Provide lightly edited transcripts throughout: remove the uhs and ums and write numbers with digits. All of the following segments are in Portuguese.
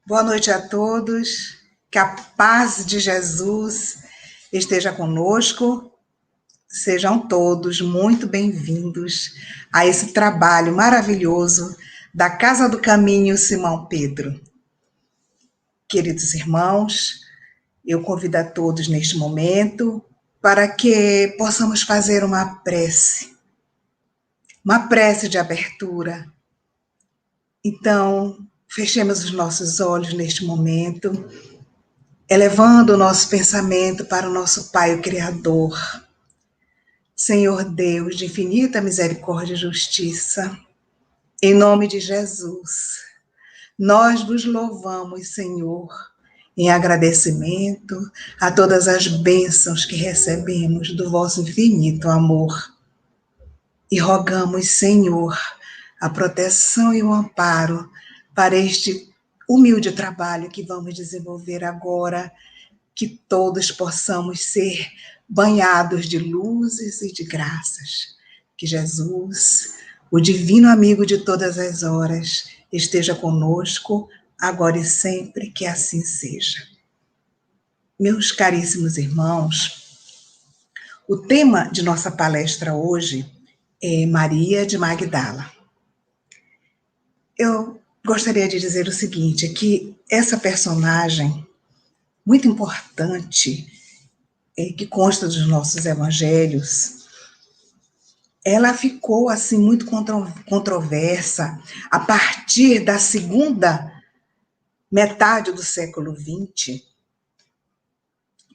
Boa noite a todos, que a paz de Jesus esteja conosco. Sejam todos muito bem-vindos a esse trabalho maravilhoso da Casa do Caminho Simão Pedro. Queridos irmãos, eu convido a todos neste momento para que possamos fazer uma prece de abertura. Então, fechemos os nossos olhos neste momento, elevando o nosso pensamento para o nosso Pai, o Criador. Senhor Deus de infinita misericórdia e justiça, em nome de Jesus, nós vos louvamos, Senhor, em agradecimento a todas as bênçãos que recebemos do vosso infinito amor. E rogamos, Senhor, a proteção e o amparo para este humilde trabalho que vamos desenvolver agora, que todos possamos ser banhados de luzes e de graças. Que Jesus, o divino amigo de todas as horas, esteja conosco, agora e sempre, que assim seja. Meus caríssimos irmãos, o tema de nossa palestra hoje é Maria de Magdala. Eu gostaria de dizer o seguinte, que essa personagem muito importante, que consta dos nossos evangelhos, ela ficou assim muito controversa a partir da segunda metade do século XX,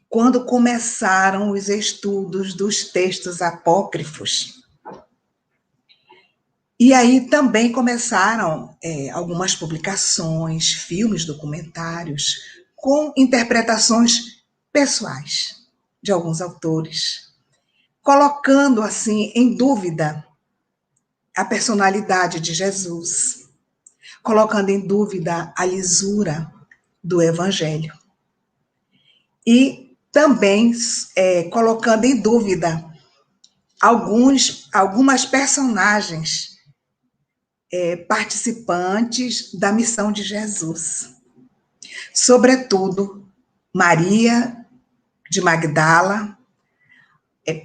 quando começaram os estudos dos textos apócrifos. E aí também começaram algumas publicações, filmes, documentários, com interpretações pessoais de alguns autores, colocando assim em dúvida a personalidade de Jesus, colocando em dúvida a lisura do Evangelho. E também colocando em dúvida algumas personagens participantes da missão de Jesus. Sobretudo, Maria de Magdala,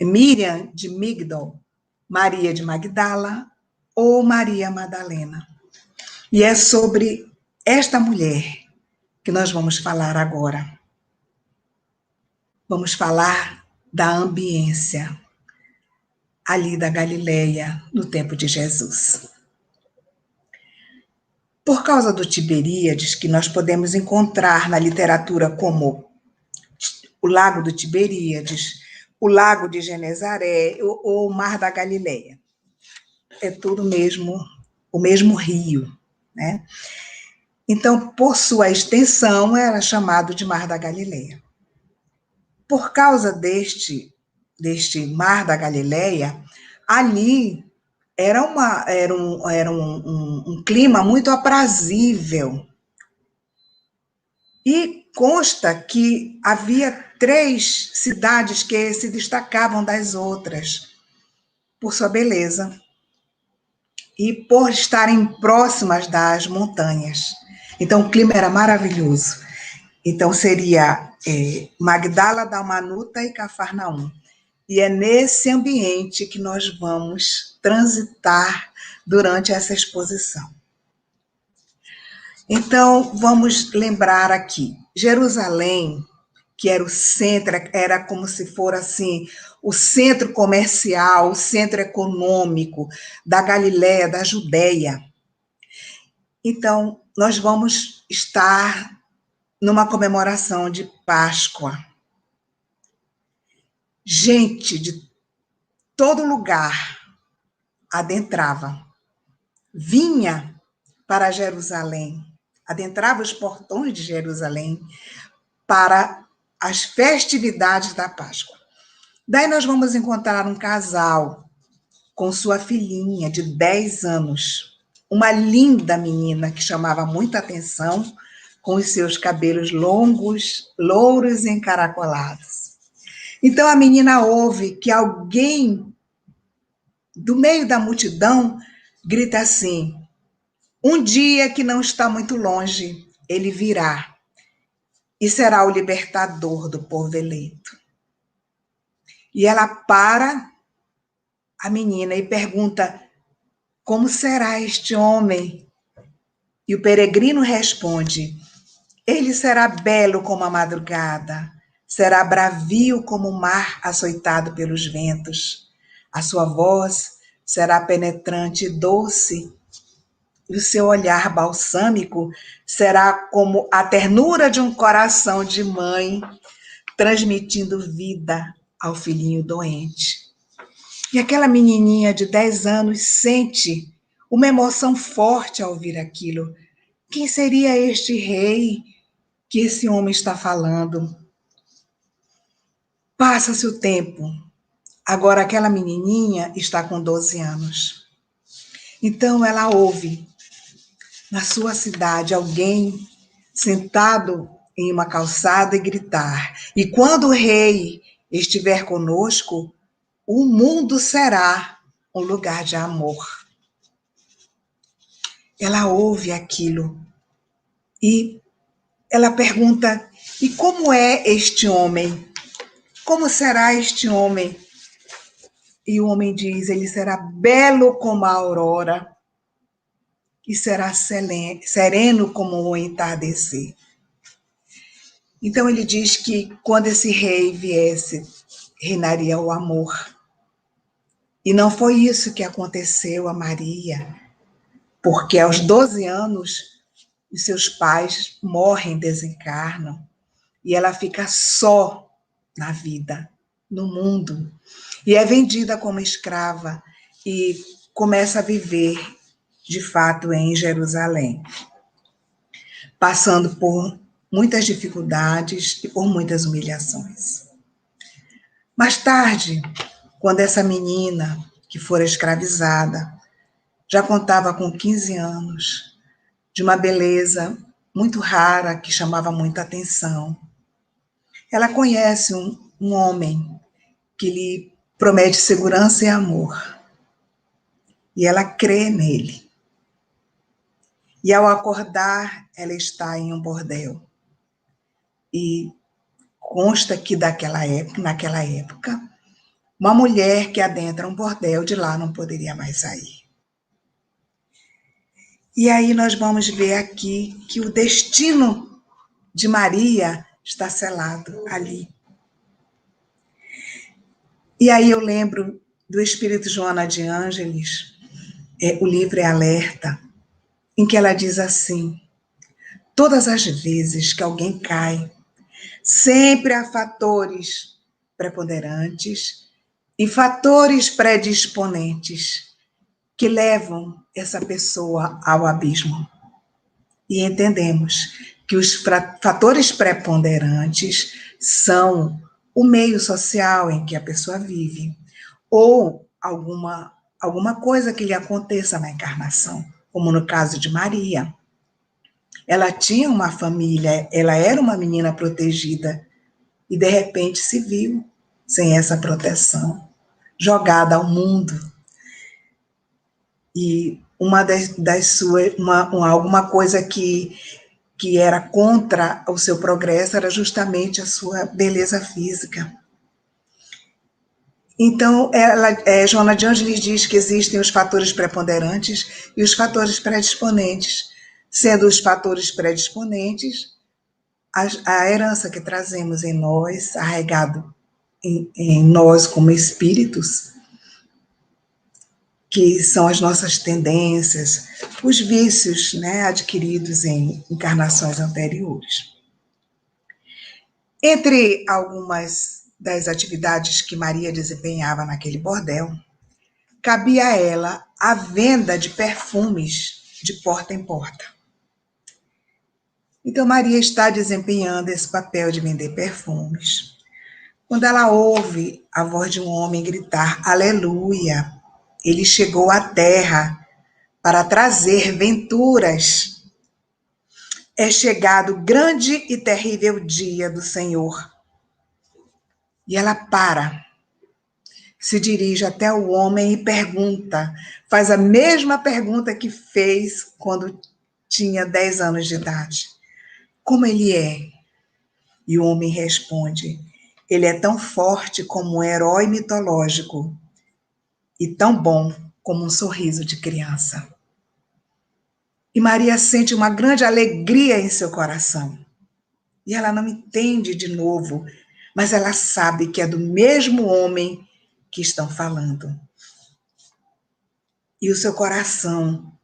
Miriam de Migdol, Maria de Magdala ou Maria Madalena. E é sobre esta mulher que nós vamos falar agora. Vamos falar da ambiência ali da Galileia, no tempo de Jesus. Por causa do Tiberíades, que nós podemos encontrar na literatura como o Lago do Tiberíades, o Lago de Genezaré ou o Mar da Galileia. É tudo o mesmo rio, né? Então, por sua extensão, era chamado de Mar da Galileia. Por causa deste Mar da Galileia, ali era um clima muito aprazível. E consta que havia 3 cidades que se destacavam das outras por sua beleza e por estarem próximas das montanhas. Então, o clima era maravilhoso. Então, seria Magdala, Dalmanuta e Cafarnaum. E é nesse ambiente que nós vamos transitar durante essa exposição. Então, vamos lembrar aqui, Jerusalém, que era o centro, era como se fosse assim, o centro comercial, o centro econômico da Galileia, da Judéia. Então, nós vamos estar numa comemoração de Páscoa. Gente de todo lugar adentrava, vinha para Jerusalém, adentrava os portões de Jerusalém para as festividades da Páscoa. Daí nós vamos encontrar um casal com sua filhinha de 10 anos, uma linda menina que chamava muita atenção, com os seus cabelos longos, louros e encaracolados. Então a menina ouve que alguém do meio da multidão grita assim: um dia que não está muito longe, ele virá e será o libertador do povo eleito. E ela para a menina e pergunta: como será este homem? E o peregrino responde: ele será belo como a madrugada, será bravio como o mar açoitado pelos ventos. A sua voz será penetrante e doce, e o seu olhar balsâmico será como a ternura de um coração de mãe, transmitindo vida ao filhinho doente. E aquela menininha de 10 anos sente uma emoção forte ao ouvir aquilo. Quem seria este rei que esse homem está falando? Passa-se o tempo. Agora aquela menininha está com 12 anos. Então ela ouve na sua cidade alguém sentado em uma calçada e gritar: e quando o rei estiver conosco, o mundo será um lugar de amor. Ela ouve aquilo e ela pergunta: e como é este homem? Como será este homem? E o homem diz: ele será belo como a aurora e será sereno como o entardecer. Então ele diz que quando esse rei viesse, reinaria o amor. E não foi isso que aconteceu a Maria, porque aos 12 anos os seus pais morrem, desencarnam, e ela fica só na vida, no mundo, e é vendida como escrava e começa a viver, de fato, em Jerusalém, passando por muitas dificuldades e por muitas humilhações. Mais tarde, quando essa menina, que fora escravizada, já contava com 15 anos, de uma beleza muito rara que chamava muita atenção, ela conhece um homem que lhe promete segurança e amor. E ela crê nele. E ao acordar, ela está em um bordel. E consta que naquela época, uma mulher que adentra um bordel de lá não poderia mais sair. E aí nós vamos ver aqui que o destino de Maria está selado ali. E aí eu lembro do Espírito Joana de Ângeles, o livro é Alerta, em que ela diz assim: todas as vezes que alguém cai, sempre há fatores preponderantes e fatores predisponentes que levam essa pessoa ao abismo. E entendemos que os fatores preponderantes são o meio social em que a pessoa vive, ou alguma coisa que lhe aconteça na encarnação, como no caso de Maria. Ela tinha uma família, ela era uma menina protegida, e de repente se viu sem essa proteção, jogada ao mundo. E alguma coisa que era contra o seu progresso era justamente a sua beleza física. Então, Joana de Ângeles diz que existem os fatores preponderantes e os fatores predisponentes, sendo os fatores predisponentes a herança que trazemos em nós, arraigado em nós como espíritos, que são as nossas tendências, os vícios, né, adquiridos em encarnações anteriores. Entre algumas das atividades que Maria desempenhava naquele bordel, cabia a ela a venda de perfumes de porta em porta. Então Maria está desempenhando esse papel de vender perfumes, quando ela ouve a voz de um homem gritar: aleluia, ele chegou à terra para trazer venturas. É chegado o grande e terrível dia do Senhor. E ela para, se dirige até o homem e pergunta, faz a mesma pergunta que fez quando tinha 10 anos de idade. como ele é? E o homem responde: ele é tão forte como um herói mitológico e tão bom como um sorriso de criança. E Maria sente uma grande alegria em seu coração. E ela não entende de novo, mas ela sabe que é do mesmo homem que estão falando. E o seu coração,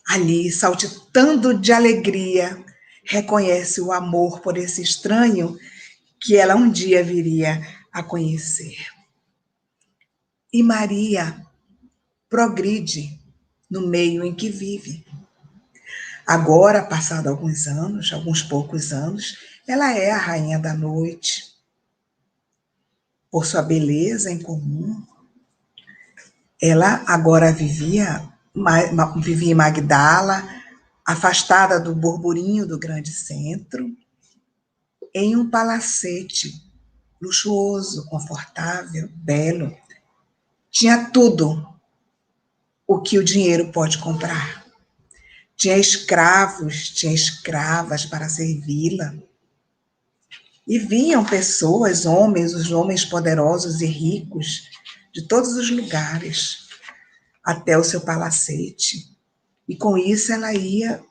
ali, saltitando de alegria, reconhece o amor por esse estranho que ela um dia viria a conhecer. E Maria progride no meio em que vive. Agora, passado alguns anos, alguns poucos anos, ela é a rainha da noite. Por sua beleza em comum, ela agora vivia em Magdala, afastada do burburinho do grande centro, em um palacete luxuoso, confortável, belo. Tinha tudo o que o dinheiro pode comprar. Tinha escravos, tinha escravas para servi-la. E vinham pessoas, homens, os homens poderosos e ricos, de todos os lugares, até o seu palacete. E com isso ela ia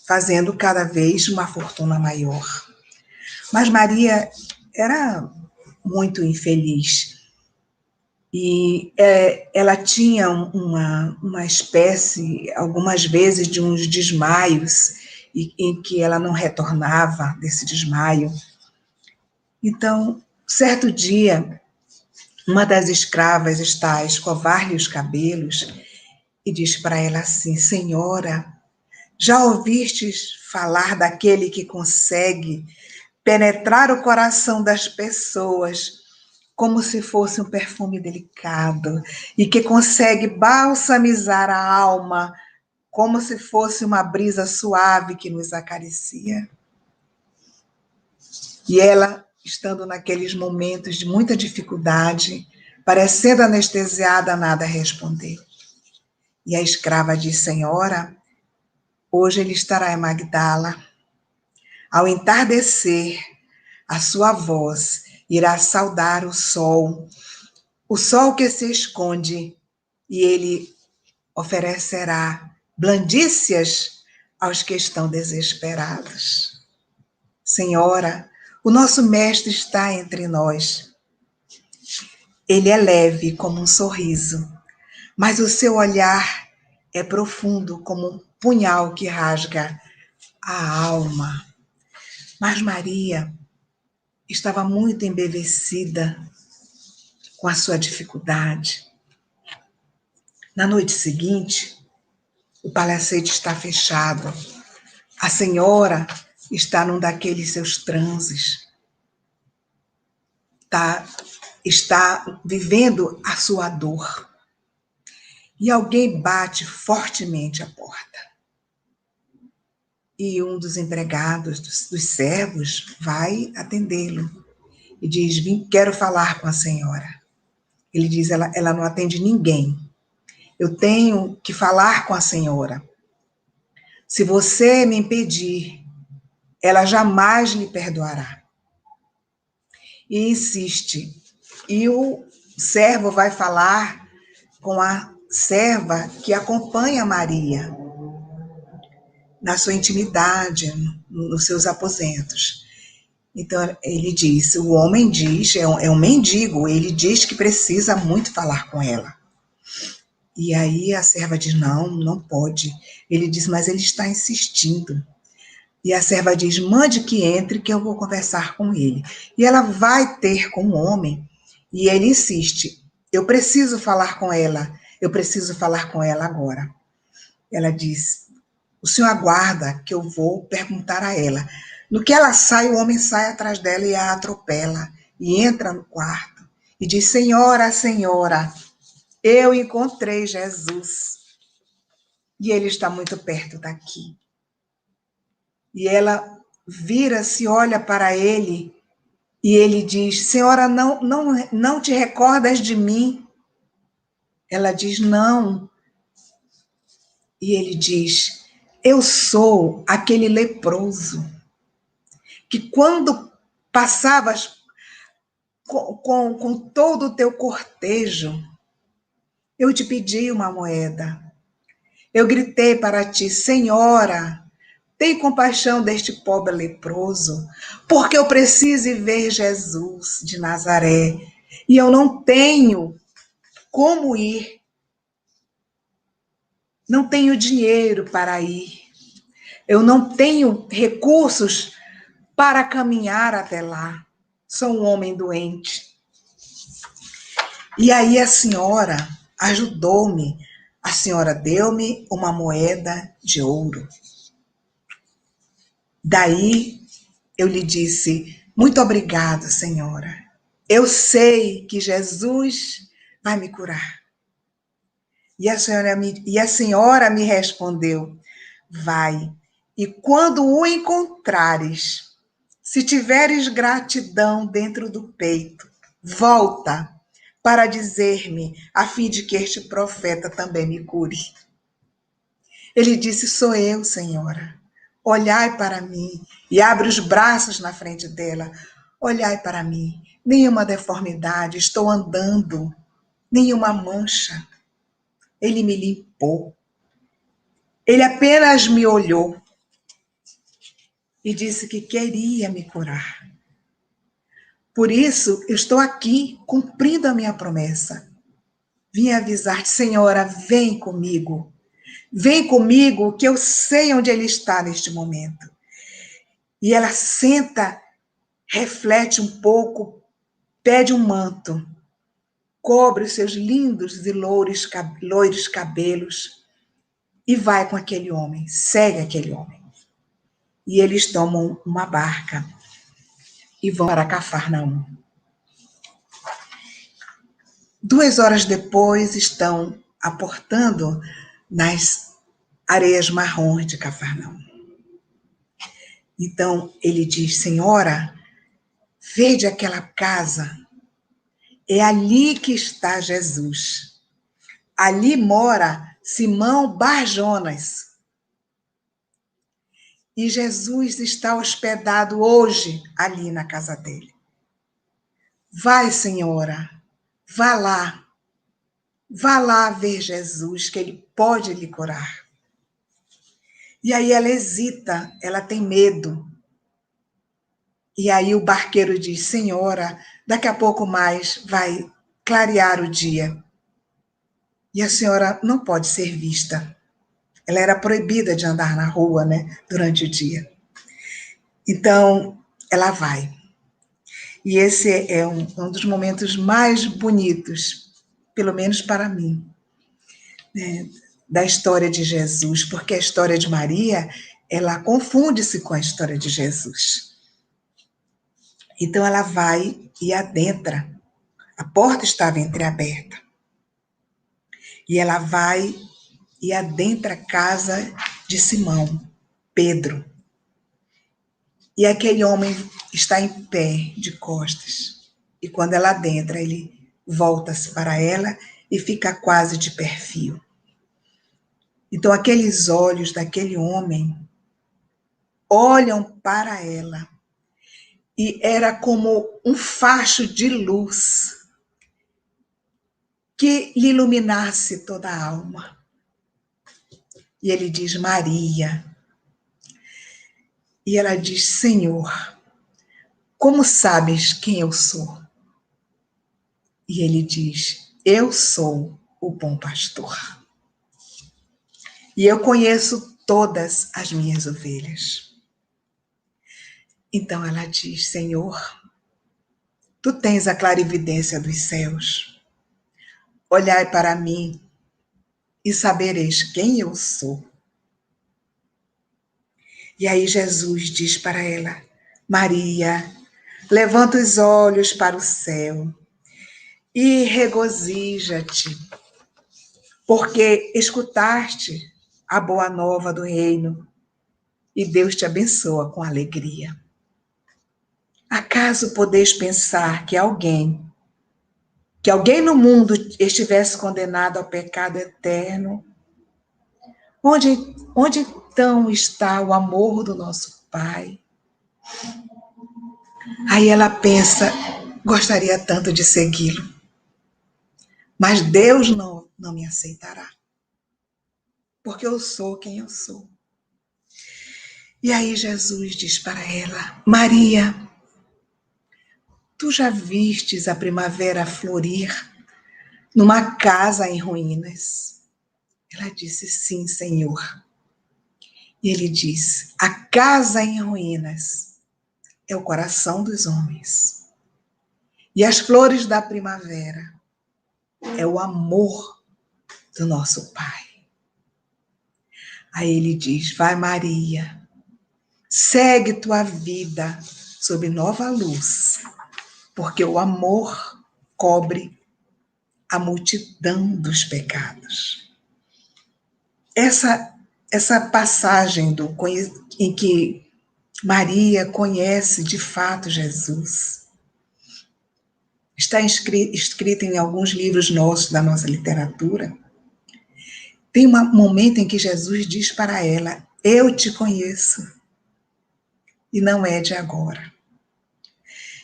fazendo cada vez uma fortuna maior. Mas Maria era muito infeliz. E ela tinha uma espécie, algumas vezes, de uns desmaios, em que ela não retornava desse desmaio. Então, certo dia, uma das escravas está a escovar-lhe os cabelos e diz para ela assim: Senhora, já ouvistes falar daquele que consegue penetrar o coração das pessoas como se fosse um perfume delicado e que consegue balsamizar a alma como se fosse uma brisa suave que nos acaricia? E ela, estando naqueles momentos de muita dificuldade, parecendo anestesiada, nada respondeu. E a escrava diz: Senhora, hoje ele estará em Magdala. Ao entardecer, a sua voz irá saudar o sol que se esconde, e ele oferecerá blandícias aos que estão desesperados. Senhora, o nosso mestre está entre nós. Ele é leve como um sorriso, mas o seu olhar é profundo como um punhal que rasga a alma. Mas Maria estava muito embevecida com a sua dificuldade. Na noite seguinte, o palacete está fechado. A senhora está num daqueles seus transes. Está vivendo a sua dor. E alguém bate fortemente a porta. E um dos empregados, dos servos, vai atendê-lo. E diz: quero falar com a senhora. Ele diz: ela não atende ninguém. Eu tenho que falar com a senhora. Se você me impedir, ela jamais lhe perdoará. E insiste. E o servo vai falar com a serva que acompanha Maria na sua intimidade, nos seus aposentos. Então, ele diz, o homem diz, é um mendigo, ele diz que precisa muito falar com ela. E aí a serva diz, não pode. Ele diz, mas ele está insistindo. E a serva diz, mande que entre, que eu vou conversar com ele. E ela vai ter com o homem, e ele insiste, eu preciso falar com ela agora. Ela diz, o senhor aguarda que eu vou perguntar a ela. No que ela sai, o homem sai atrás dela e a atropela, e entra no quarto, e diz, senhora, eu encontrei Jesus, e ele está muito perto daqui. E ela vira-se, olha para ele, e ele diz, senhora, não te recordas de mim? Ela diz, não. E ele diz, eu sou aquele leproso que quando passavas com todo o teu cortejo, eu te pedi uma moeda. Eu gritei para ti, Senhora, tem compaixão deste pobre leproso, porque eu preciso ir ver Jesus de Nazaré e eu não tenho como ir, não tenho dinheiro para ir, eu não tenho recursos para caminhar até lá. Sou um homem doente. E aí a senhora ajudou-me. A senhora deu-me uma moeda de ouro. Daí eu lhe disse, muito obrigada, senhora. Eu sei que Jesus vai me curar. E a senhora me respondeu, vai. E quando o encontrares, se tiveres gratidão dentro do peito, volta para dizer-me, a fim de que este profeta também me cure. Ele disse, sou eu, senhora. Olhai para mim. E abre os braços na frente dela. Olhai para mim. Nenhuma deformidade, estou andando. Nenhuma mancha. Ele me limpou. Ele apenas me olhou e disse que queria me curar. Por isso, eu estou aqui cumprindo a minha promessa. Vim avisar, senhora, vem comigo. Vem comigo que eu sei onde ele está neste momento. E ela senta, reflete um pouco, pede um manto, cobre os seus lindos e loiros cabelos e vai com aquele homem, segue aquele homem. E eles tomam uma barca e vão para Cafarnaum. 2 horas depois estão aportando nas areias marrons de Cafarnaum. Então ele diz, senhora, vede aquela casa, é ali que está Jesus. Ali mora Simão Bar-Jonas. E Jesus está hospedado hoje ali na casa dele. Vai, senhora, vá lá ver Jesus, que ele pode lhe curar. E aí ela hesita, ela tem medo. E aí o barqueiro diz, senhora, daqui a pouco mais vai clarear o dia. E a senhora não pode ser vista. Ela era proibida de andar na rua, né, durante o dia. Então, ela vai. E esse é um dos momentos mais bonitos, pelo menos para mim, né, da história de Jesus, porque a história de Maria, ela confunde-se com a história de Jesus. Então, ela vai e adentra. A porta estava entreaberta. E ela vai e adentra a casa de Simão, Pedro. E aquele homem está em pé, de costas. E quando ela adentra, ele volta-se para ela e fica quase de perfil. Então, aqueles olhos daquele homem olham para ela. E era como um facho de luz que lhe iluminasse toda a alma. E ele diz, Maria. E ela diz, Senhor, como sabes quem eu sou? E ele diz, eu sou o bom pastor. E eu conheço todas as minhas ovelhas. Então ela diz, Senhor, tu tens a clarividência dos céus. Olhai para mim e sabereis quem eu sou. E aí Jesus diz para ela, Maria, levanta os olhos para o céu e regozija-te, porque escutaste a boa nova do reino e Deus te abençoa com alegria. Acaso podeis pensar que alguém no mundo estivesse condenado ao pecado eterno? Onde então está o amor do nosso Pai? Aí ela pensa, gostaria tanto de segui-lo, mas Deus não me aceitará, porque eu sou quem eu sou. E aí Jesus diz para ela, Maria, tu já vistes a primavera florir numa casa em ruínas? Ela disse, sim, Senhor. E ele diz, a casa em ruínas é o coração dos homens. E as flores da primavera é o amor do nosso Pai. Aí ele diz, vai Maria, segue tua vida sob nova luz, porque o amor cobre a multidão dos pecados. Essa passagem em que Maria conhece de fato Jesus está escrita em alguns livros nossos, da nossa literatura. Tem um momento em que Jesus diz para ela, eu te conheço, e não é de agora.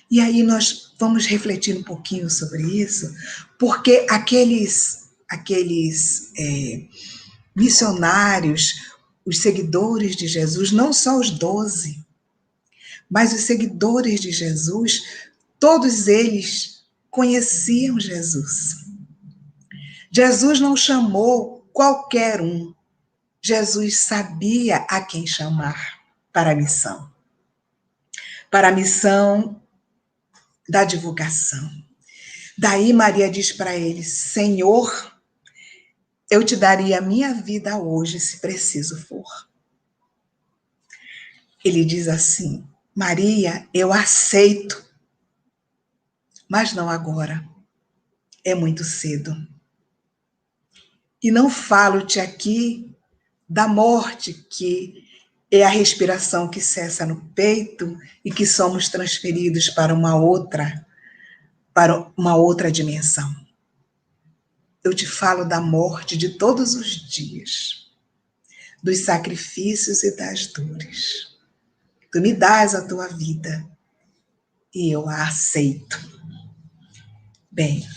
E aí nós vamos refletir um pouquinho sobre isso, porque aqueles missionários, os seguidores de Jesus, não só os 12, mas os seguidores de Jesus, todos eles conheciam Jesus. Jesus não chamou qualquer um. Jesus sabia a quem chamar para a missão. Para a missão da divulgação. Daí Maria diz para ele, Senhor, eu te daria a minha vida hoje, se preciso for. Ele diz assim, Maria, eu aceito, mas não agora. É muito cedo. E não falo-te aqui da morte, que é a respiração que cessa no peito e que somos transferidos para uma outra dimensão. Eu te falo da morte de todos os dias, dos sacrifícios e das dores. Tu me dás a tua vida e eu a aceito. Bem,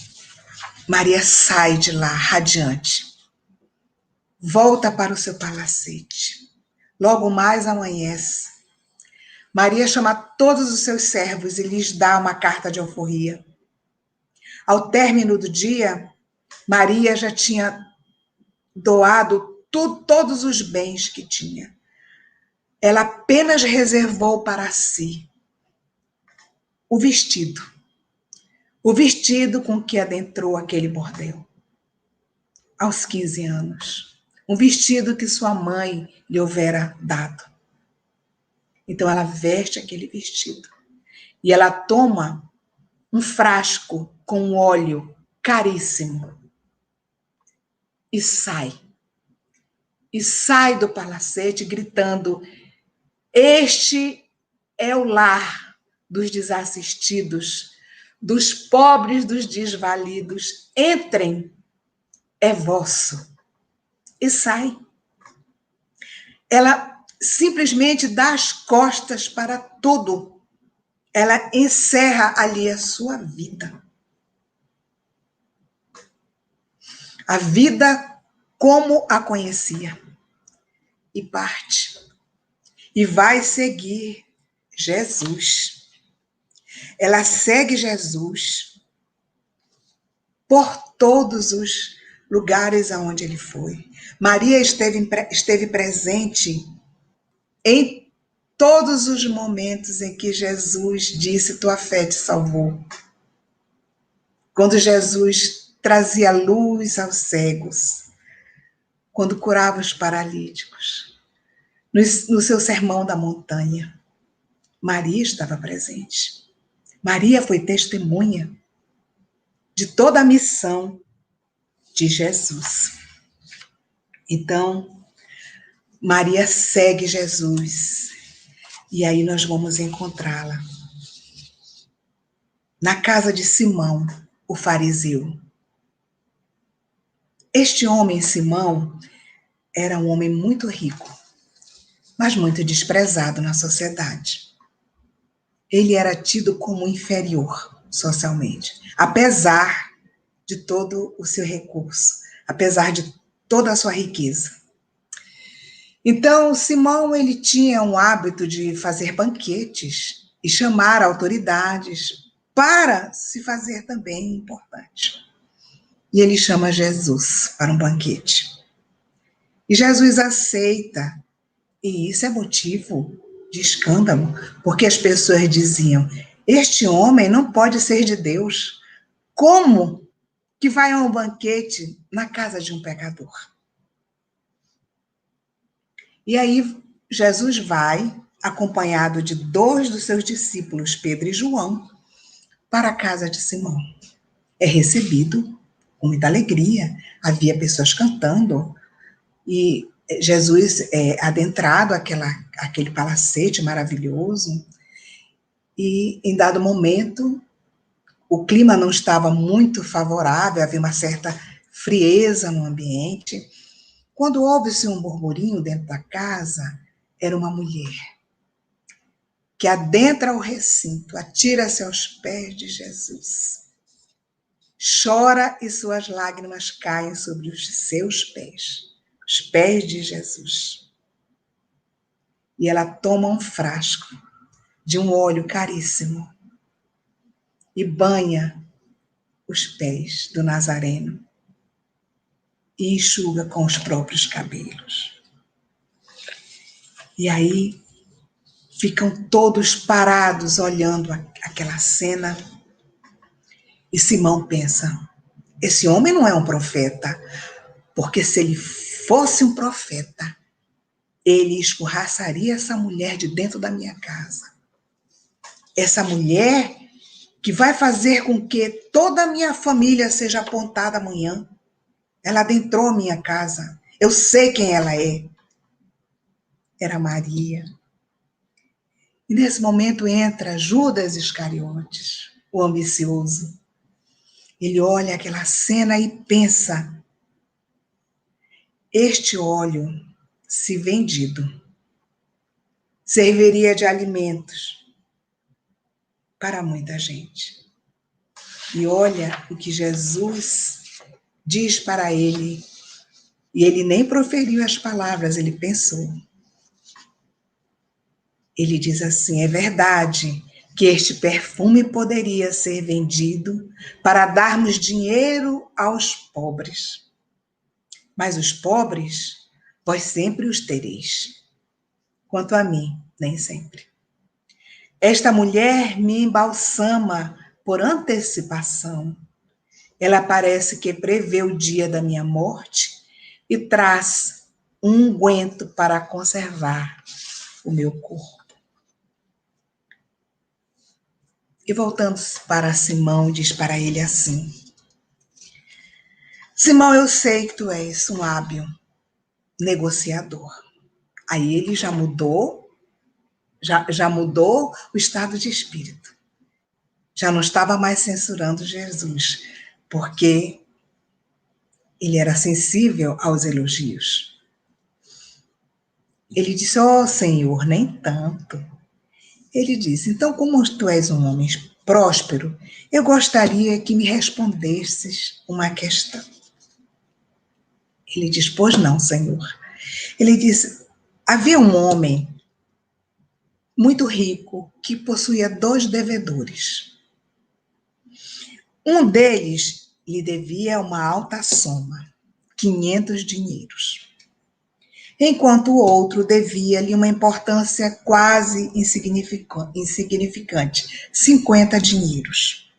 Maria sai de lá radiante, volta para o seu palacete. Logo mais amanhece. Maria chama todos os seus servos e lhes dá uma carta de alforria. Ao término do dia, Maria já tinha doado todos os bens que tinha. Ela apenas reservou para si o vestido com que adentrou aquele bordel, aos 15 anos. Um vestido que sua mãe lhe houvera dado. Então ela veste aquele vestido e ela toma um frasco com um óleo caríssimo e sai. E sai do palacete gritando, este é o lar dos desassistidos, dos pobres, dos desvalidos. Entrem, é vosso. E sai. Ela simplesmente dá as costas para tudo. Ela encerra ali a sua vida. A vida como a conhecia. E parte. E vai seguir Jesus. Ela segue Jesus por todos os lugares aonde ele foi. Maria esteve presente em todos os momentos em que Jesus disse, tua fé te salvou. Quando Jesus trazia luz aos cegos, quando curava os paralíticos, no seu sermão da montanha, Maria estava presente. Maria foi testemunha de toda a missão de Jesus. Então, Maria segue Jesus. E aí nós vamos encontrá-la na casa de Simão, o fariseu. Este homem, Simão, era um homem muito rico, mas muito desprezado na sociedade. ele era tido como inferior socialmente, apesar de todo o seu recurso, apesar de toda a sua riqueza. Então, Simão, ele tinha um hábito de fazer banquetes e chamar autoridades para se fazer também importante. E ele chama Jesus para um banquete. E Jesus aceita. E isso é motivo de escândalo, porque as pessoas diziam: este homem não pode ser de Deus. Como que vai a um banquete na casa de um pecador? E aí Jesus vai, acompanhado de 2 dos seus discípulos, Pedro e João, para a casa de Simão. É recebido com muita alegria, havia pessoas cantando, e Jesus é adentrado aquele palacete maravilhoso, e em dado momento, o clima não estava muito favorável, havia uma certa frieza no ambiente. Quando ouve-se um burburinho dentro da casa, era uma mulher que adentra o recinto, atira-se aos pés de Jesus. Chora e suas lágrimas caem sobre os seus pés, os pés de Jesus. E ela toma um frasco de um óleo caríssimo e banha os pés do Nazareno e enxuga com os próprios cabelos. E aí ficam todos parados olhando aquela cena. E Simão pensa: esse homem não é um profeta, porque se ele fosse um profeta, ele escorraçaria essa mulher de dentro da minha casa. Essa mulher que vai fazer com que toda a minha família seja apontada amanhã. Ela adentrou a minha casa. Eu sei quem ela é. Era Maria. E nesse momento entra Judas Iscariotes, o ambicioso. Ele olha aquela cena e pensa: este óleo, se vendido, serviria de alimentos para muita gente. E olha o que Jesus diz para ele, e ele nem proferiu as palavras, ele pensou. Ele diz assim: é verdade que este perfume poderia ser vendido para darmos dinheiro aos pobres. Mas os pobres, vós sempre os tereis. Quanto a mim, nem sempre. Esta mulher me embalsama por antecipação. Ela parece que prevê o dia da minha morte e traz um unguento para conservar o meu corpo. E voltando para Simão, diz para ele assim: Simão, eu sei que tu és um hábil negociador. Aí ele já mudou o estado de espírito. Já não estava mais censurando Jesus, porque ele era sensível aos elogios. Ele disse: ó Senhor, nem tanto. Ele disse: então, como tu és um homem próspero, eu gostaria que me respondesses uma questão. Ele diz: pois não, Senhor. Ele disse: havia um homem muito rico que possuía 2 devedores. Um deles lhe devia uma alta soma, 500 dinheiros, enquanto o outro devia-lhe uma importância quase insignificante, 50 dinheiros.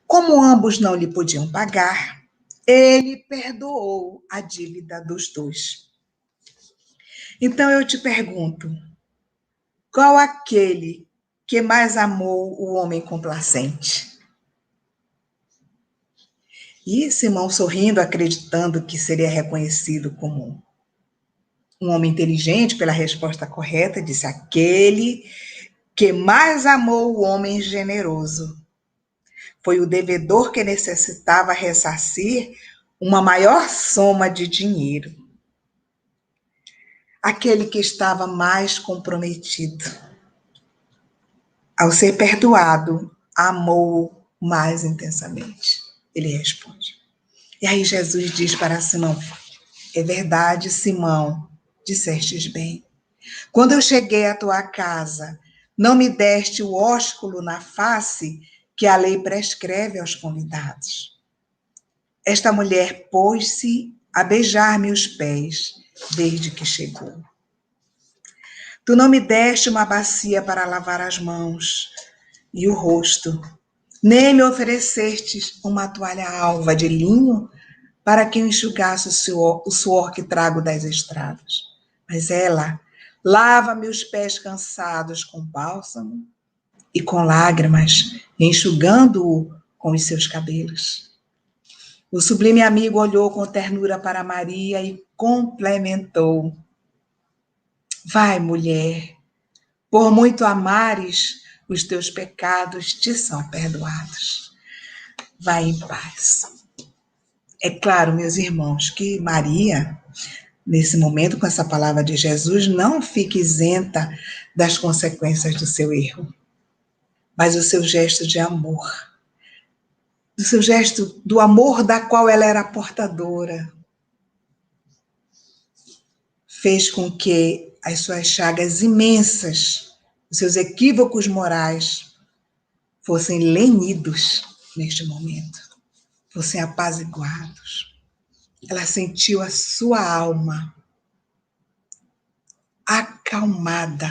Como ambos não lhe podiam pagar, ele perdoou a dívida dos 2. Então eu te pergunto, qual aquele que mais amou o homem complacente? E Simão, sorrindo, acreditando que seria reconhecido como um homem inteligente pela resposta correta, disse: aquele que mais amou o homem generoso. Foi o devedor que necessitava ressarcir uma maior soma de dinheiro. Aquele que estava mais comprometido. Ao ser perdoado, amou mais intensamente. Ele responde. E aí Jesus diz para Simão: é verdade, Simão, dissestes bem. Quando eu cheguei à tua casa, não me deste o ósculo na face que a lei prescreve aos convidados. Esta mulher pôs-se a beijar-me os pés desde que chegou. Tu não me deste uma bacia para lavar as mãos e o rosto, nem me oferecestes uma toalha alva de linho para que eu enxugasse o suor que trago das estradas. Mas ela lava-me os pés cansados com bálsamo e com lágrimas, enxugando-o com os seus cabelos. O sublime amigo olhou com ternura para Maria e complementou: vai, mulher, por muito amares, os teus pecados te são perdoados. Vai em paz. É claro, meus irmãos, que Maria, nesse momento, com essa palavra de Jesus, não fica isenta das consequências do seu erro, mas o seu gesto de amor, do seu gesto do amor da qual ela era portadora, fez com que as suas chagas imensas, os seus equívocos morais, fossem lenidos neste momento, fossem apaziguados. Ela sentiu a sua alma acalmada,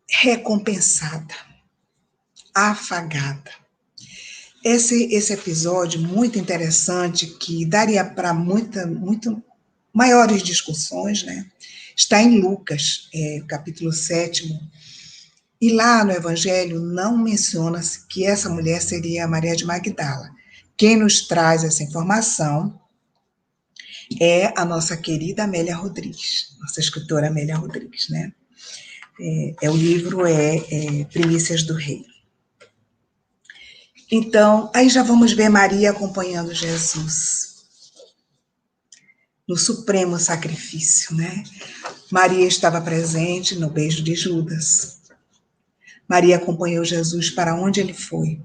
recompensada, afagada. Esse episódio muito interessante, que daria para muito maiores discussões, né? Está em Lucas, capítulo 7. E lá no Evangelho não menciona-se que essa mulher seria Maria de Magdala. Quem nos traz essa informação é a nossa querida Amélia Rodrigues, nossa escritora Amélia Rodrigues, né? O livro Primícias do Rei. Então, aí já vamos ver Maria acompanhando Jesus no supremo sacrifício, né? Maria estava presente no beijo de Judas. Maria acompanhou Jesus para onde ele foi.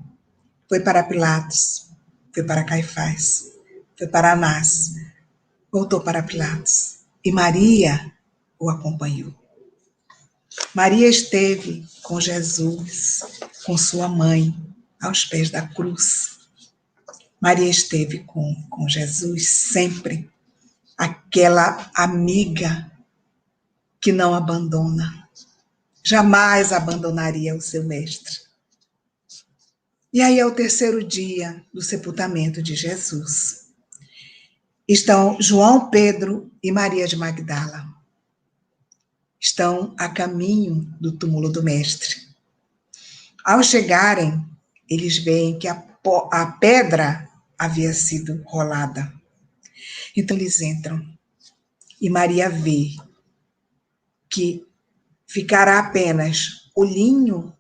Foi para Pilatos, foi para Caifás, foi para Anás, voltou para Pilatos. E Maria o acompanhou. Maria esteve com Jesus, com sua mãe, aos pés da cruz. Maria esteve com Jesus sempre, aquela amiga que não abandona, jamais abandonaria o seu mestre. E aí é o terceiro dia do sepultamento de Jesus. Estão João, Pedro e Maria de Magdala. Estão a caminho do túmulo do mestre. Ao chegarem, eles veem que a pedra havia sido rolada. Então eles entram e Maria vê que ficará apenas o linho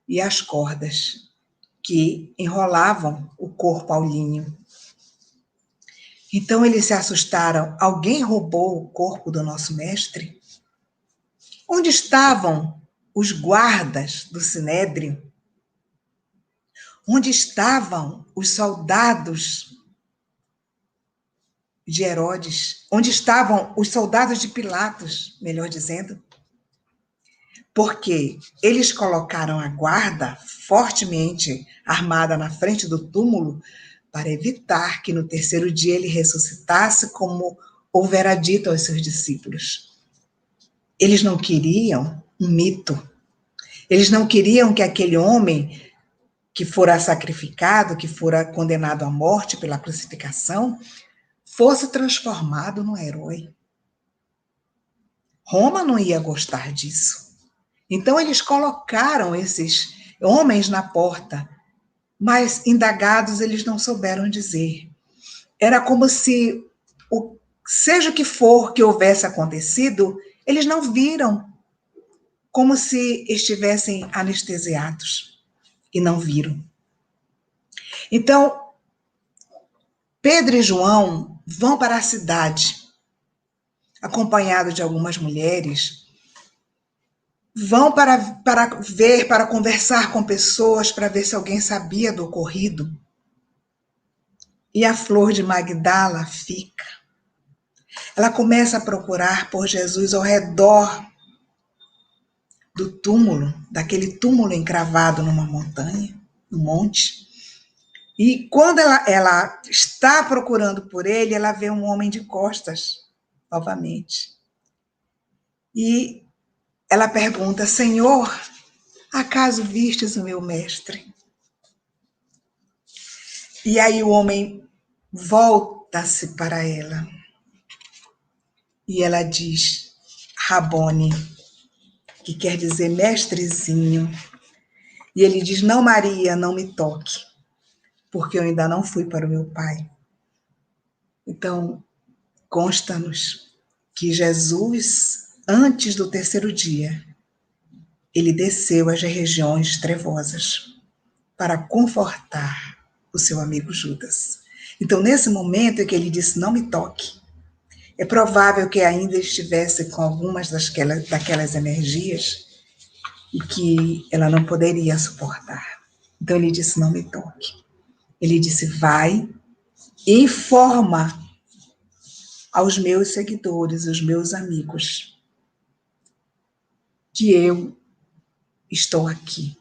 e as cordas que enrolavam o corpo ao linho. Então eles se assustaram. Alguém roubou o corpo do nosso mestre? Onde estavam os guardas do Sinédrio? Onde estavam os soldados de Herodes? Onde estavam os soldados de Pilatos, melhor dizendo? Porque eles colocaram a guarda fortemente armada na frente do túmulo para evitar que no terceiro dia ele ressuscitasse, como houvera dito aos seus discípulos. Eles não queriam um mito. Eles não queriam que aquele homem que fora sacrificado, que fora condenado à morte pela crucificação, fosse transformado num herói. Roma não ia gostar disso. Então eles colocaram esses homens na porta, mas indagados eles não souberam dizer. Era como se, seja o que for que houvesse acontecido, eles não viram, como se estivessem anestesiados e não viram. Então, Pedro e João vão para a cidade, acompanhados de algumas mulheres, vão para ver, para conversar com pessoas, para ver se alguém sabia do ocorrido. E a Flor de Magdala fica. Ela começa a procurar por Jesus ao redor do túmulo, daquele túmulo encravado numa montanha, no monte. E quando ela está procurando por ele, ela vê um homem de costas, novamente. E ela pergunta: Senhor, acaso vistes o meu mestre? E aí o homem volta-se para ela. E ela diz: Rabone, que quer dizer mestrezinho. E ele diz: Não, Maria, não me toque, porque eu ainda não fui para o meu pai. Então, consta-nos que Jesus, antes do terceiro dia, ele desceu às regiões trevosas para confortar o seu amigo Judas. Então, nesse momento em que ele disse, não me toque, é provável que ainda estivesse com algumas daquelas energias e que ela não poderia suportar. Então, ele disse, não me toque. Ele disse, vai e informa aos meus seguidores, aos meus amigos, que eu estou aqui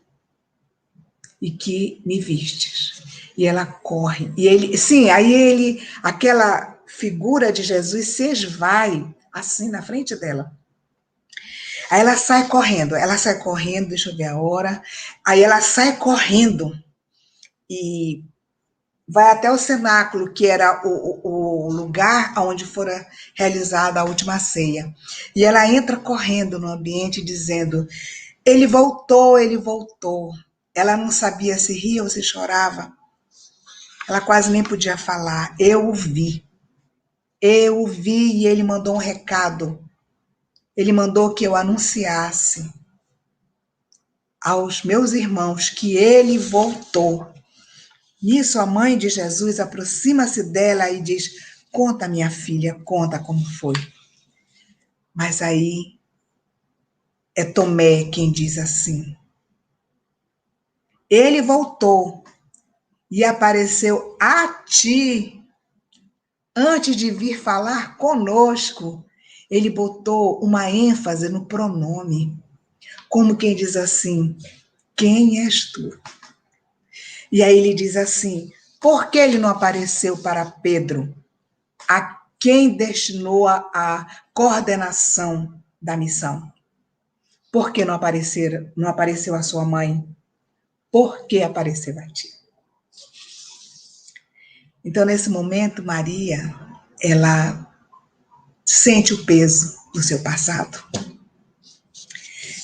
e que me vistes. E ela corre. E ele, sim, aí ele, aquela figura de Jesus se esvai assim na frente dela. Aí ela sai correndo, deixa eu ver a hora. Aí ela sai correndo e vai até o cenáculo, que era o lugar onde fora realizada a última ceia. E ela entra correndo no ambiente dizendo, ele voltou, ele voltou. Ela não sabia se ria ou se chorava. Ela quase nem podia falar. Eu o vi e ele mandou um recado. Ele mandou que eu anunciasse aos meus irmãos que ele voltou. Nisso, a mãe de Jesus aproxima-se dela e diz, conta, minha filha, conta como foi. Mas aí é Tomé quem diz assim, ele voltou e apareceu a ti antes de vir falar conosco. Ele botou uma ênfase no pronome, como quem diz assim, quem és tu? E aí ele diz assim, por que ele não apareceu para Pedro, a quem destinou a coordenação da missão? Por que não apareceu a sua mãe? Por que apareceu a ti? Então, nesse momento, Maria, ela sente o peso do seu passado.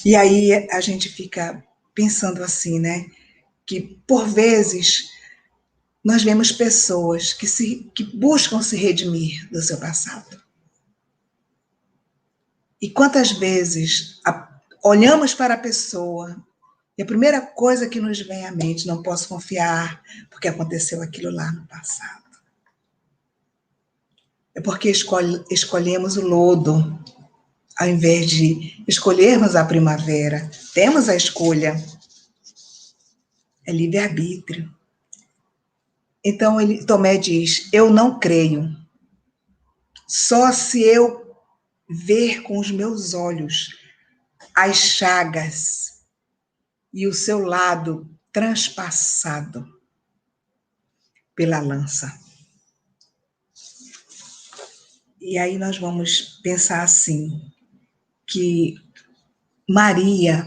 E aí a gente fica pensando assim, né? Que por vezes nós vemos pessoas que buscam se redimir do seu passado. E quantas vezes olhamos para a pessoa e a primeira coisa que nos vem à mente, não posso confiar porque aconteceu aquilo lá no passado. É porque escolhemos o lodo ao invés de escolhermos a primavera. Temos a escolha. É livre-arbítrio. Então, Tomé diz, eu não creio. Só se eu ver com os meus olhos as chagas e o seu lado transpassado pela lança. E aí nós vamos pensar assim, que Maria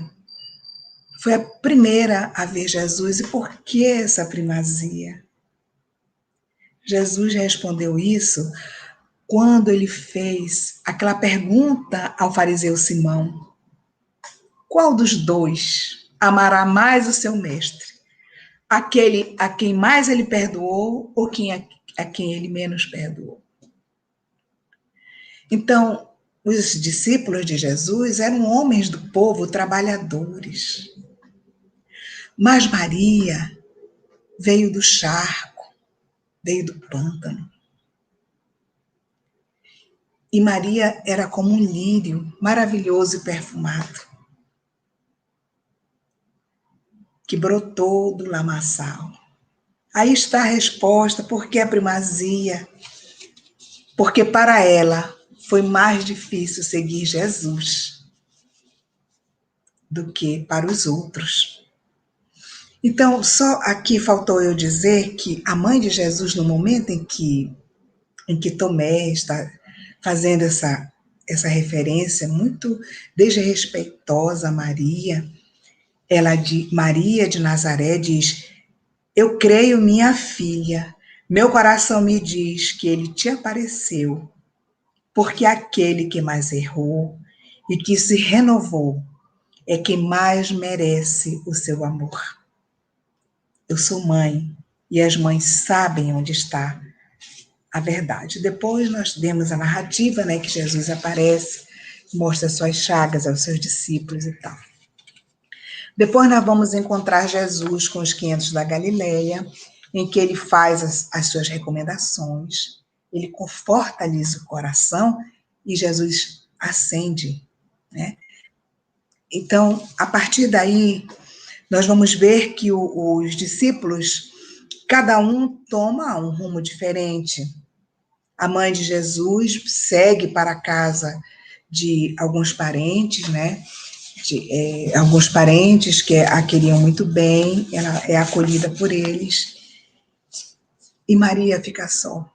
foi a primeira a ver Jesus. E por que essa primazia? Jesus respondeu isso quando ele fez aquela pergunta ao fariseu Simão: qual dos dois amará mais o seu mestre? Aquele a quem mais ele perdoou ou a quem ele menos perdoou? Então, os discípulos de Jesus eram homens do povo, trabalhadores. Mas Maria veio do charco, veio do pântano. E Maria era como um lírio maravilhoso e perfumado. que brotou do lamaçal. Aí está a resposta, porque a primazia? Porque para ela foi mais difícil seguir Jesus do que para os outros. Então, só aqui faltou eu dizer que a mãe de Jesus, no momento em que Tomé está fazendo essa referência muito desrespeitosa a Maria, Maria de Nazaré diz: eu creio, minha filha, meu coração me diz que ele te apareceu, porque aquele que mais errou e que se renovou é quem mais merece o seu amor. Eu sou mãe e as mães sabem onde está a verdade. Depois nós temos a narrativa, né, que Jesus aparece, mostra suas chagas aos seus discípulos e tal. Depois nós vamos encontrar Jesus com os 500 da Galileia, em que ele faz as suas recomendações, ele conforta-lhes o coração e Jesus acende, né? Então, a partir daí, nós vamos ver que os discípulos, cada um toma um rumo diferente. A mãe de Jesus segue para a casa de alguns parentes, né? Alguns parentes que a queriam muito bem, ela é acolhida por eles, e Maria fica só.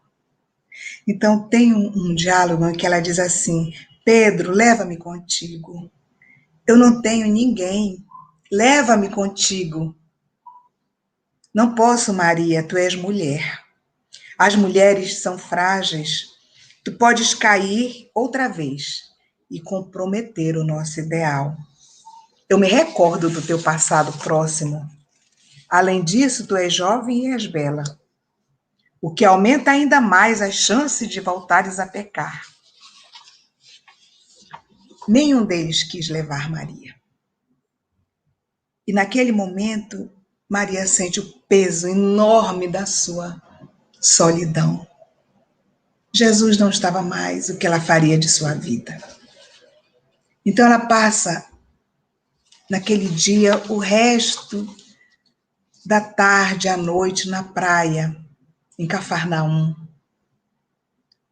Então tem um diálogo em que ela diz assim: Pedro, leva-me contigo. Eu não tenho ninguém. Leva-me contigo. Não posso, Maria, tu és mulher. As mulheres são frágeis. Tu podes cair outra vez e comprometer o nosso ideal. Eu me recordo do teu passado próximo. Além disso, tu és jovem e és bela, o que aumenta ainda mais as chances de voltares a pecar. Nenhum deles quis levar Maria. E naquele momento, Maria sente o peso enorme da sua solidão. Jesus não estava mais, o que ela faria de sua vida? Então ela passa, naquele dia, o resto da tarde à noite na praia, em Cafarnaum,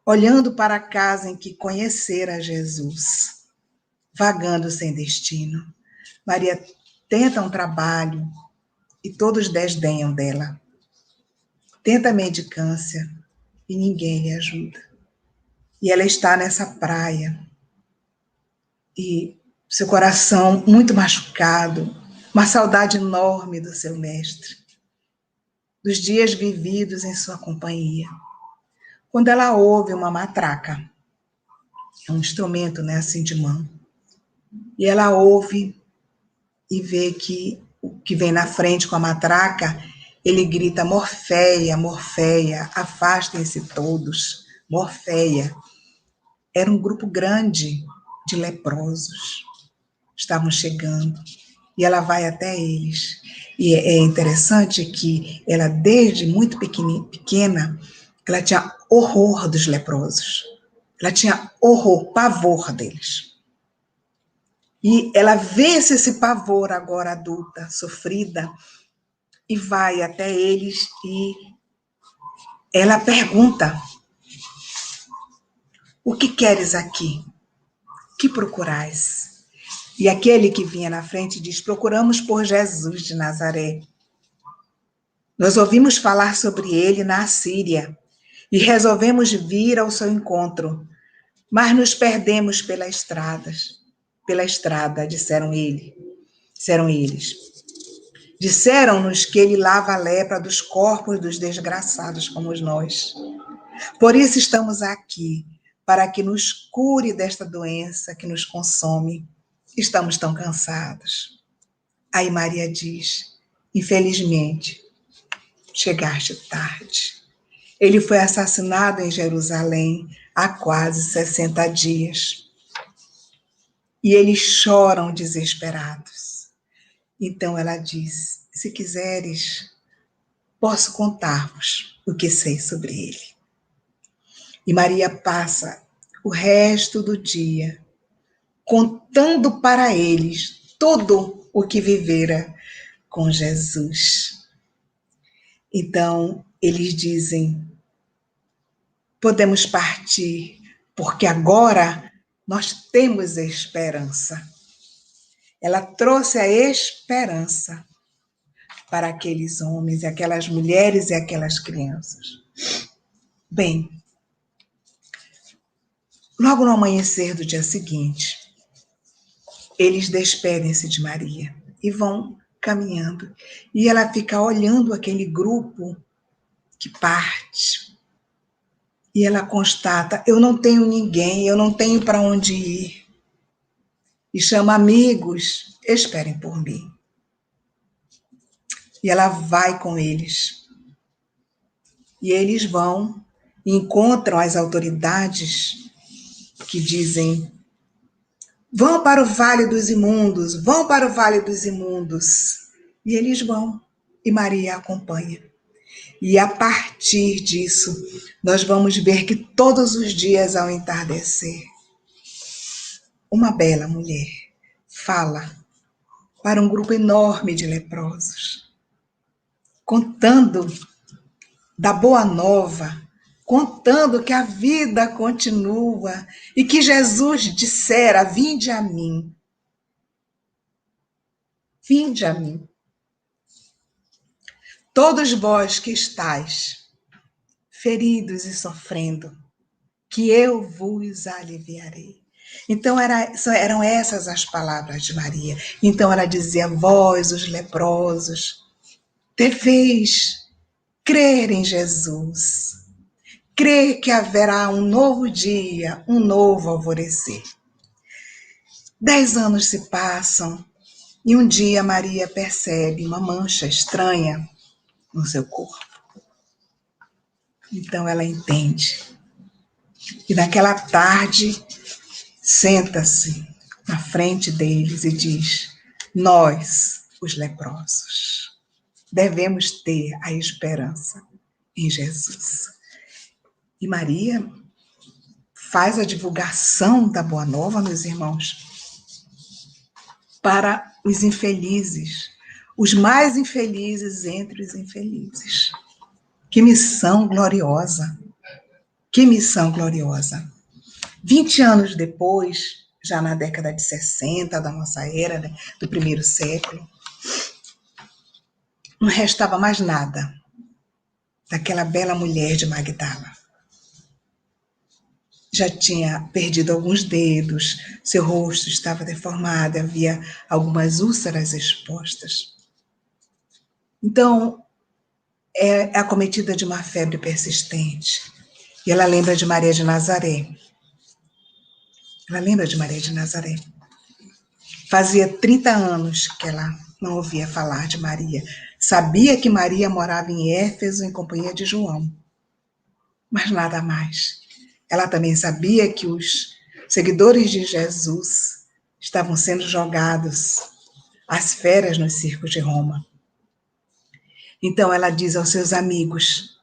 olhando para a casa em que conhecera Jesus, vagando sem destino. Maria tenta um trabalho e todos desdenham dela. Tenta mendicância e ninguém lhe ajuda. E ela está nessa praia e seu coração muito machucado, uma saudade enorme do seu mestre, dos dias vividos em sua companhia. Quando ela ouve uma matraca, é um instrumento, né, assim de mão, e ela ouve e vê que o que vem na frente com a matraca, ele grita: Morféia, Morféia, afastem-se todos, Morféia. Era um grupo grande de leprosos, estavam chegando, e ela vai até eles. E é interessante que ela, desde muito pequena, ela tinha horror dos leprosos, ela tinha horror, pavor deles. E ela vence esse pavor agora adulta, sofrida, e vai até eles e ela pergunta: o que queres aqui? Que procurais? E aquele que vinha na frente diz: procuramos por Jesus de Nazaré. Nós ouvimos falar sobre ele na Assíria e resolvemos vir ao seu encontro, mas nos perdemos pela estrada, disseram eles. Disseram-nos que ele lava a lepra dos corpos dos desgraçados como nós. Por isso estamos aqui, para que nos cure desta doença que nos consome. Estamos tão cansados. Aí Maria diz: infelizmente, chegaste tarde. Ele foi assassinado em Jerusalém há quase 60 dias. E eles choram desesperados. Então ela diz: se quiseres, posso contar-vos o que sei sobre ele. E Maria passa o resto do dia contando para eles tudo o que vivera com Jesus. Então, eles dizem, podemos partir, porque agora nós temos esperança. Ela trouxe a esperança para aqueles homens, aquelas mulheres e aquelas crianças. Bem, logo no amanhecer do dia seguinte, eles despedem-se de Maria e vão caminhando. E ela fica olhando aquele grupo que parte. E ela constata, eu não tenho ninguém, eu não tenho para onde ir. E chama amigos, esperem por mim. E ela vai com eles. E eles vão e encontram as autoridades que dizem, vão para o Vale dos Imundos, vão para o Vale dos Imundos. E eles vão, e Maria acompanha. E a partir disso, nós vamos ver que todos os dias ao entardecer, uma bela mulher fala para um grupo enorme de leprosos, contando da boa nova, contando que a vida continua e que Jesus dissera, vinde a mim. Vinde a mim. Todos vós que estáis feridos e sofrendo, que eu vos aliviarei. Então eram essas as palavras de Maria. Então ela dizia, vós os leprosos, deveis crer em Jesus, crer que haverá um novo dia, um novo alvorecer. 10 anos se passam e um dia Maria percebe uma mancha estranha no seu corpo. Então ela entende. E naquela tarde, senta-se na frente deles e diz, nós, os leprosos, devemos ter a esperança em Jesus. E Maria faz a divulgação da Boa Nova, meus irmãos, para os infelizes, os mais infelizes entre os infelizes. Que missão gloriosa! Que missão gloriosa! 20 anos depois, já na década de 60 da nossa era, né, do primeiro século, não restava mais nada daquela bela mulher de Magdala. Já tinha perdido alguns dedos, seu rosto estava deformado, havia algumas úlceras expostas. Então, é acometida de uma febre persistente. E ela lembra de Maria de Nazaré. Ela lembra de Maria de Nazaré. Fazia 30 anos que ela não ouvia falar de Maria. Sabia que Maria morava em Éfeso em companhia de João. Mas nada mais. Ela também sabia que os seguidores de Jesus estavam sendo jogados às feras nos circos de Roma. Então ela diz aos seus amigos,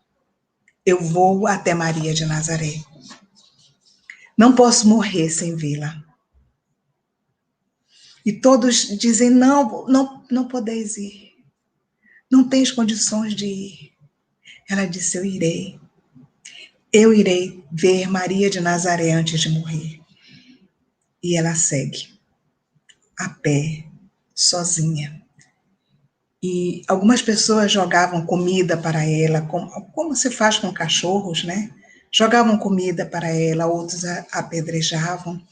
eu vou até Maria de Nazaré. Não posso morrer sem vê-la. E todos dizem, não podeis ir. Não tens condições de ir. Ela disse, eu irei. Eu irei ver Maria de Nazaré antes de morrer. E ela segue, a pé, sozinha. E algumas pessoas jogavam comida para ela, como se faz com cachorros, né? Jogavam comida para ela, outros a apedrejavam.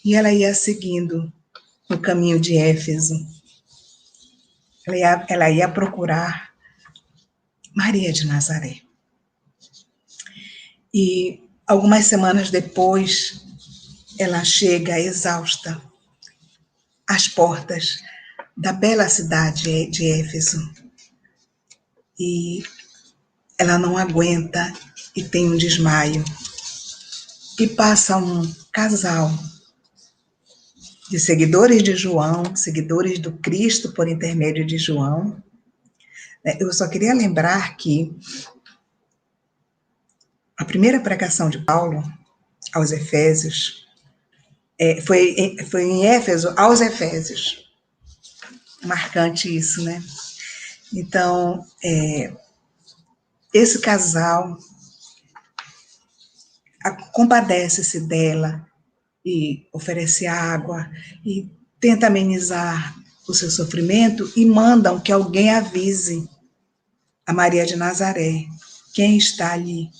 E ela ia seguindo no caminho de Éfeso. Ela ia procurar Maria de Nazaré. E algumas semanas depois, ela chega exausta às portas da bela cidade de Éfeso. E ela não aguenta e tem um desmaio. E passa um casal de seguidores de João, seguidores do Cristo por intermédio de João. Eu só queria lembrar que a primeira pregação de Paulo aos Efésios foi em Éfeso aos Efésios. Marcante isso, né? Então, esse casal compadece-se dela e oferece água e tenta amenizar o seu sofrimento e mandam que alguém avise a Maria de Nazaré quem está ali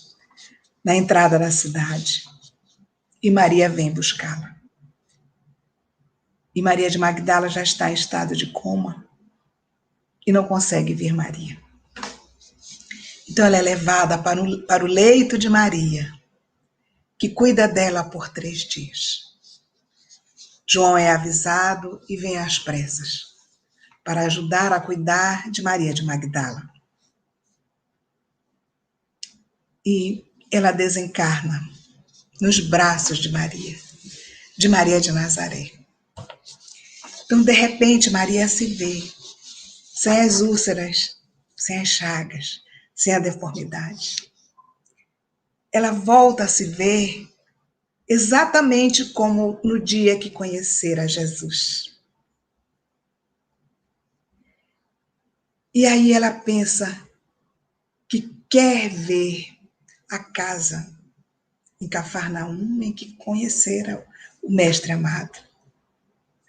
na entrada da cidade. E Maria vem buscá-la. E Maria de Magdala já está em estado de coma e não consegue ver Maria. Então ela é levada para o leito de Maria, que cuida dela por 3 dias. João é avisado e vem às pressas para ajudar a cuidar de Maria de Magdala. E ela desencarna nos braços de Maria de Nazaré. Então, de repente, Maria se vê sem as úlceras, sem as chagas, sem a deformidade. Ela volta a se ver exatamente como no dia que conhecera Jesus. E aí ela pensa que quer ver a casa em Cafarnaum em que conhecera o Mestre amado.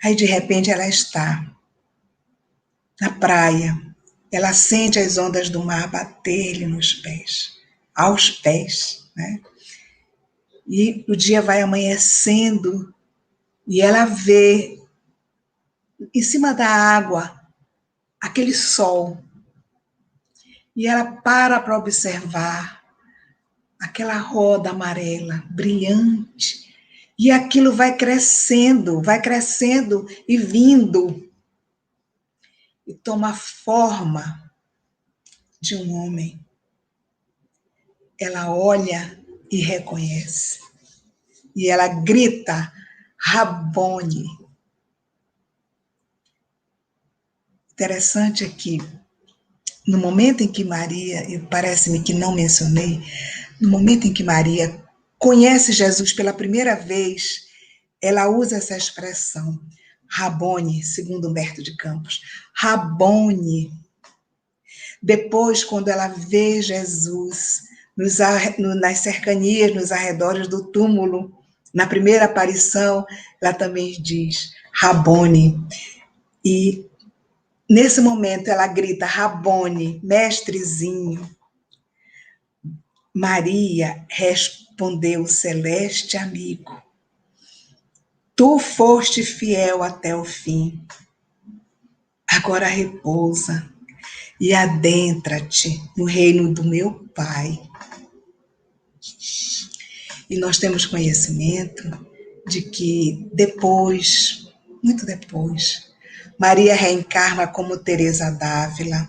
Aí, de repente, ela está na praia. Ela sente as ondas do mar bater-lhe nos pés, aos pés, né? E o dia vai amanhecendo e ela vê em cima da água aquele sol. E ela para observar aquela roda amarela, brilhante. E aquilo vai crescendo e vindo. E toma forma de um homem. Ela olha e reconhece. E ela grita, Rabone. Interessante aqui, no momento em que Maria, e parece-me que não mencionei, no momento em que Maria conhece Jesus pela primeira vez, ela usa essa expressão, Rabone, segundo Humberto de Campos, Rabone. Depois, quando ela vê Jesus nas cercanias, nos arredores do túmulo, na primeira aparição, ela também diz Rabone. E nesse momento ela grita Rabone, mestrezinho. Maria respondeu, celeste amigo, tu foste fiel até o fim. Agora repousa e adentra-te no reino do meu Pai. E nós temos conhecimento de que depois, muito depois, Maria reencarna como Teresa d'Ávila,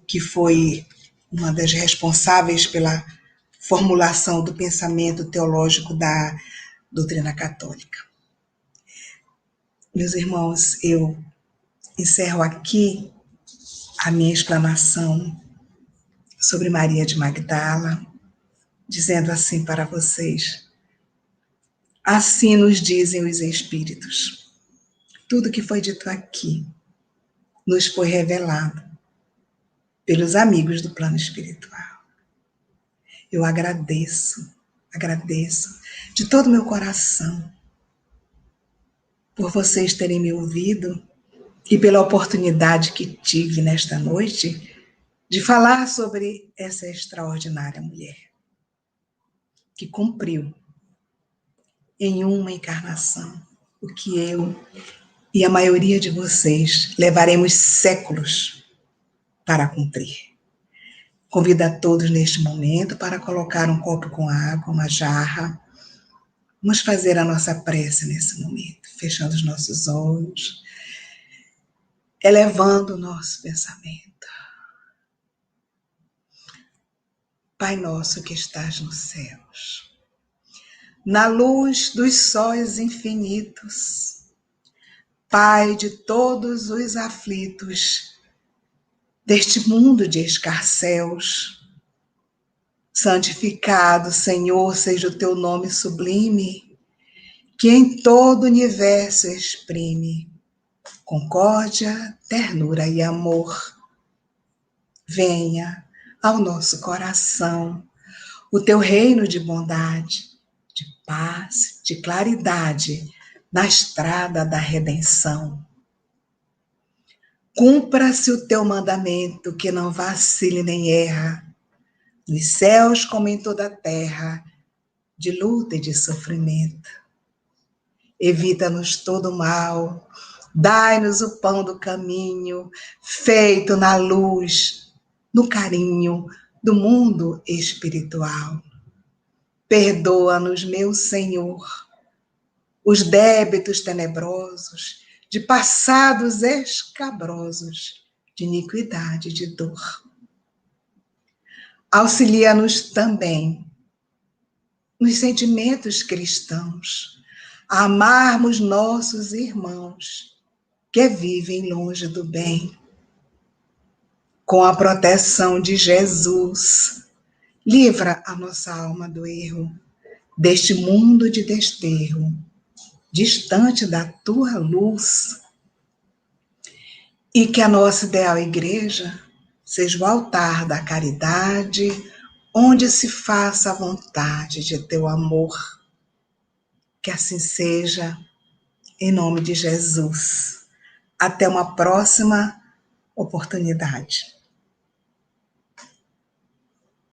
que foi uma das responsáveis pela formulação do pensamento teológico da doutrina católica. Meus irmãos, eu encerro aqui a minha explanação sobre Maria de Magdala, dizendo assim para vocês: assim nos dizem os Espíritos. Tudo que foi dito aqui nos foi revelado pelos amigos do plano espiritual. Eu agradeço de todo o meu coração por vocês terem me ouvido e pela oportunidade que tive nesta noite de falar sobre essa extraordinária mulher que cumpriu em uma encarnação o que eu e a maioria de vocês levaremos séculos para cumprir. Convido a todos neste momento para colocar um copo com água, uma jarra. Vamos fazer a nossa prece nesse momento, fechando os nossos olhos, elevando o nosso pensamento. Pai nosso que estás nos céus, na luz dos sóis infinitos, Pai de todos os aflitos deste mundo de escarcéus, santificado, Senhor, seja o teu nome sublime, que em todo o universo exprime concórdia, ternura e amor. venha ao nosso coração o teu reino de bondade, de paz, de claridade na estrada da redenção. Cumpra-se o teu mandamento, que não vacile nem erra, nos céus como em toda a terra, de luta e de sofrimento. Evita-nos todo mal, dai-nos o pão do caminho, feito na luz, no carinho do mundo espiritual. Perdoa-nos, meu Senhor, os débitos tenebrosos, de passados escabrosos, de iniquidade e de dor. Auxilia-nos também nos sentimentos cristãos, a amarmos nossos irmãos que vivem longe do bem. Com a proteção de Jesus, livra a nossa alma do erro, deste mundo de desterro, distante da tua luz. E que a nossa ideal igreja seja o altar da caridade, onde se faça a vontade de teu amor. Que assim seja, em nome de Jesus. Até uma próxima oportunidade.